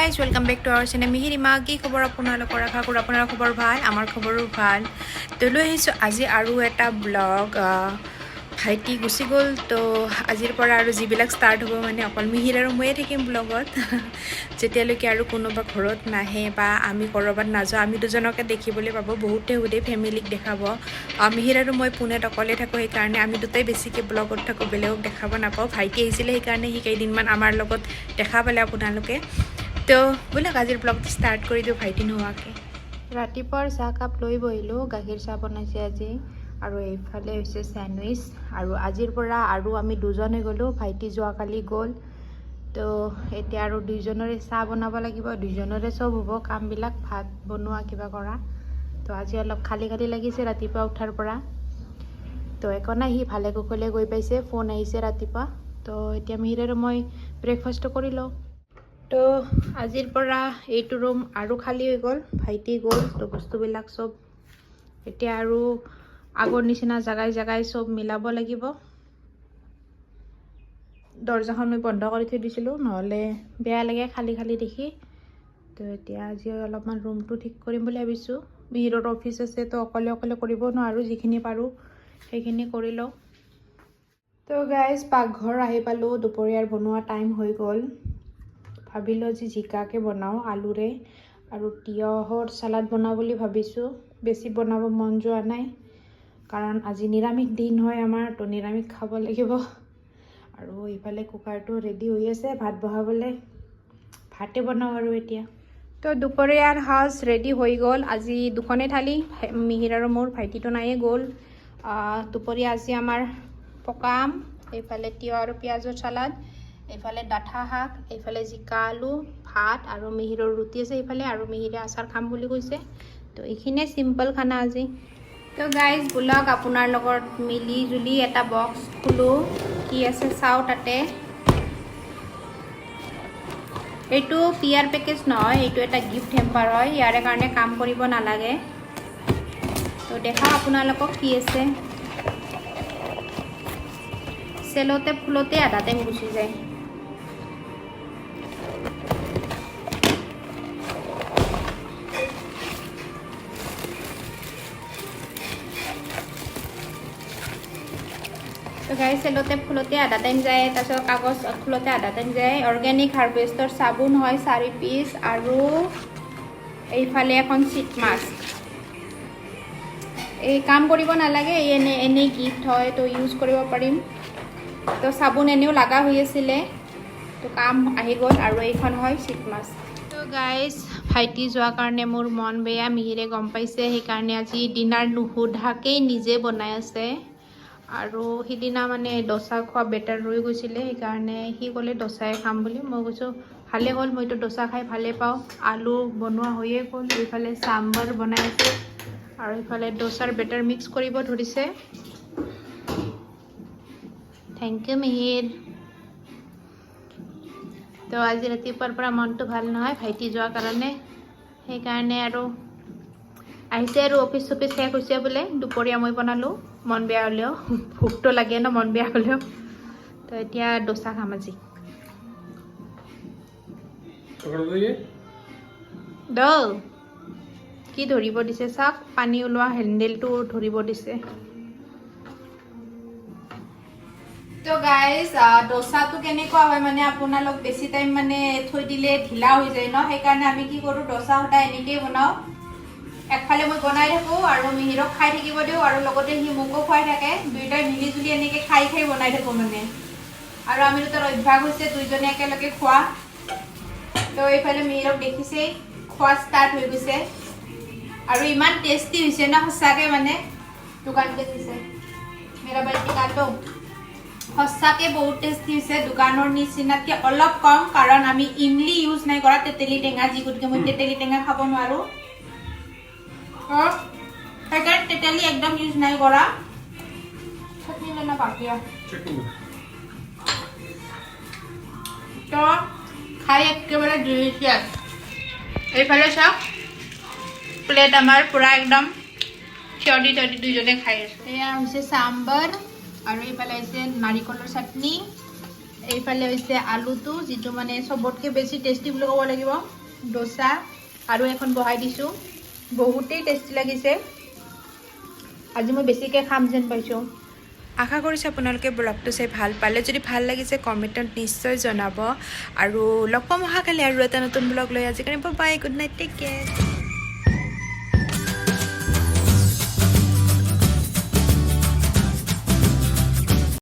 Guys welcome back to our channel Mihirima. কি খবৰ আপোনালোকৰ? আশা কৰোঁ আপোনাৰ খবৰ ভাল, আমাৰ খবৰো ভাল। তো লৈ আহিছোঁ আজি আৰু এটা ব্লগ। ভাইটি গুচি গ'ল, তো আজিৰ পৰা আৰু যিবিলাক ষ্টাৰ্ট হ'ব মানে অকল মিহিৰ আৰু ময়ে থাকিম ব্লগত। যেতিয়ালৈকে আৰু কোনোবা ঘৰত নাহে বা আমি ক'ৰবাত নাযাওঁ, আমি দুজনকে দেখিবলৈ পাব। বহুতে সোধে ফেমিলিক দেখাব। মিহিৰ আৰু মই পুনেত অকলে থাকোঁ, সেইকাৰণে আমি দুটাই বেছিকৈ ব্লগত থাকোঁ, বেলেগক দেখাব নাপাওঁ। ভাইটি আহিছিলে সেইকাৰণে সি কেইদিনমান আমাৰ লগত দেখা পালে আপোনালোকে। তো ব'লক আজিৰ ব্লগটো ষ্টাৰ্ট কৰি দিওঁ ভাইটি নোহোৱাকৈ। ৰাতিপুৱাৰ চাহ কাপ লৈ বহিলোঁ, গাখীৰ চাহ বনাইছে আজি, আৰু এইফালে হৈছে চেণ্ডউইচ। আৰু আজিৰ পৰা আৰু আমি দুজনে গ'লোঁ, ভাইটি যোৱাকালি গ'ল। তো এতিয়া আৰু দুইজনৰে চাহ বনাব লাগিব, দুইজনৰে চব হ'ব কামবিলাক, ভাত বনোৱা কিবা কৰা। তো আজি অলপ খালী খালী লাগিছে ৰাতিপুৱা উঠাৰ পৰা। তো একো নাই, সি ভালে কুশলে গৈ পাইছে, ফোন আহিছে ৰাতিপুৱা। তো এতিয়া মিহিৰ আৰু মই ব্ৰেকফাষ্টটো কৰি লওঁ। তো আজিৰ পৰা এইটো ৰুম আৰু খালী হৈ গ'ল, ভাইটি গ'ল। তো বস্তুবিলাক চব এতিয়া আৰু আগৰ নিচিনা জেগাই জেগাই চব মিলাব লাগিব। দৰ্জাখন মই বন্ধ কৰি থৈ দিছিলোঁ, নহ'লে বেয়া লাগে খালী খালী দেখি। তো এতিয়া আজি অলপমান ৰুমটো ঠিক কৰিম বুলি ভাবিছোঁ। মিহিৰৰ অফিচ আছে, তো অকলে অকলে কৰিব নোৱাৰোঁ, যিখিনি পাৰোঁ সেইখিনি কৰি লওঁ। তো গাইজ পাকঘৰ আহি পালোঁ, দুপৰীয়াৰ বনোৱা টাইম হৈ গ'ল। ভাবিলোঁ আজি জিকাকে বনাওঁ আলুৰে, আৰু তিয়হৰ চালাড বনাওঁ বুলি ভাবিছোঁ। বেছি বনাব মন যোৱা নাই, কাৰণ আজি নিৰামিষ দিন হয় আমাৰ, তো নিৰামিষ খাব লাগিব। আৰু ইফালে কুকাৰটো ৰেডি হৈ আছে ভাত বহাবলৈ, ভাতে বনাওঁ আৰু এতিয়া। তো দুপৰীয়াৰ সাজ ৰেডি হৈ গ'ল। আজি দুখনেই থালি, মিহিৰ আৰু মোৰ, ভাইটিটো নায়ে গ'ল। দুপৰীয়া আজি আমাৰ পকা আম, এইফালে তিয়হ আৰু পিঁয়াজৰ চালাড, এইফালে ডাঠা শাক, এইফালে জিকা আলু, ভাত, আৰু মিহিৰৰ ৰুটি আছে এইফালে, আৰু মিহিৰে আচাৰ খাম বুলি কৈছে। তো এইখিনিয়ে চিম্পল খানা আজি। তো গাইজ ব'লক আপোনাৰ লগত মিলি জুলি এটা বক্স খোলোঁ, কি আছে চাওঁ তাতে। এইটো পিয়াৰ পেকেজ নহয়, এইটো এটা গিফ্ট হেম্পাৰ হয়, ইয়াৰে কাৰণে কাম কৰিব নালাগে। তো দেখাওঁ আপোনালোকক কি আছে। চেলতে ফুলতে আধা টাইম গুচি যায়। তো গাইজ চেলতে ফুলতে আধা টাইম যায়, তাৰপিছত কাগজ ফুলতে আধা টাইম যায়। অৰ্গেনিক হাৰ্ভেষ্টৰ চাবোন হয় 4 পিচ, আৰু এইফালে এখন চিট মাস্ক। এই কাম কৰিব নালাগে, এই এনেই গিফ্ট হয়, তো ইউজ কৰিব পাৰিম। তো চাবোন এনেও লগা হৈ আছিলে, তো কাম আহি গ'ল। আৰু এইখন হয় চিট মাস্ক। তো গাইজ ভাইটি যোৱাৰ কাৰণে মোৰ মন বেয়া, মিহিৰে গম পাইছে, সেইকাৰণে আজি ডিনাৰ নুসুধাকেই নিজে বনাই আছে। আৰু সিদিনা মানে ডোচা খোৱা বেটাৰ ৰৈ গৈছিলে, সেইকাৰণে সি ক'লে ডোচাই খাম বুলি। মই কৈছোঁ ভালে হ'ল, মইতো ডোচা খাই ভালে পাওঁ। আলু বনোৱা হৈয়ে গ'ল, এইফালে চাম্বাৰ বনাই আছে, আৰু এইফালে ডোচাৰ বেটাৰ মিক্স কৰিব ধৰিছে। Thank you Mihir. তো আজি ৰাতিপুৱাৰ পৰা মনটো ভাল নহয় ভাইটি যোৱাৰ কাৰণে, সেইকাৰণে আৰু আহিছে। আৰু অফিচ চফিচ শেষ হৈছে বোলে, দুপৰীয়া মই বনালোঁ, মন বেয়া হ'লেও, ভোকটো লাগে ন মন বেয়া হ'লেও। তো এতিয়া ডোচা খাম আজি। কি ধৰিব দিছে চাওক, পানী ওলোৱা হেণ্ডেলটো ধৰিব দিছে। তো গাইজ ডোচাটো কেনেকুৱা হয় মানে, আপোনালোক বেছি টাইম মানে থৈ দিলে ঢিলা হৈ যায় ন, সেইকাৰণে আমি কি কৰোঁ, ডোচা সদায় এনেকেই বনাওঁ। একফালে মই বনাই থাকোঁ আৰু মিহিৰক খাই থাকিব দিওঁ, আৰু লগতে সি মোকো খুৱাই থাকে। দুয়োটাই মিলি জুলি এনেকৈ খাই খাই বনাই থাকোঁ মানে। আৰু আমি দুটাৰ অভ্যাস হৈছে দুইজনে একেলগে খোৱা। তো এইফালে মিহিৰক দেখিছেই, খোৱা ষ্টাৰ্ট হৈ গৈছে। আৰু ইমান টেষ্টি হৈছে ন সঁচাকৈ, মানে দোকান কে দিছে মেৰা বাই টিকাটো সঁচাকৈ বহুত টেষ্টি হৈছে, দোকানৰ নিচিনাতকৈ অলপ কম, কাৰণ আমি ইমলি ইউজ নাই কৰা, তেতেলী টেঙা, যি গতিকে মই তেতেলী টেঙা খাব নোৱাৰোঁ, সেইকাৰণে তেতেলী একদম ইউজ নাই কৰা। চাটনি লেনা বাকিয়া তো খাই একেবাৰে ডিলিচিয়াছ। এইফালে চাওক, প্লেট আমাৰ পূৰা একদম থিয়দি থিয়দি দুইজনে খাই আছে। এয়া হৈছে চাম্বাৰ, আৰু এইফালে হৈছে নাৰিকলৰ চাটনি, এইফালে হৈছে আলুটো যিটো মানে চবতকৈ বেছি টেষ্টি বুলি ক'ব লাগিব ডোচা আৰু এখন বহাই দিছোঁ বহুতেই টেষ্টি লাগিছে আজি মই বেছিকৈ খাম যেন পাইছোঁ আশা কৰিছোঁ আপোনালোকে ব্লগটো চাই ভাল পালে যদি ভাল লাগিছে কমেণ্টত নিশ্চয় জনাব আৰু লগ পাম অহাকালি আৰু এটা নতুন ব্লগ লৈ আজিকালি bye good night take care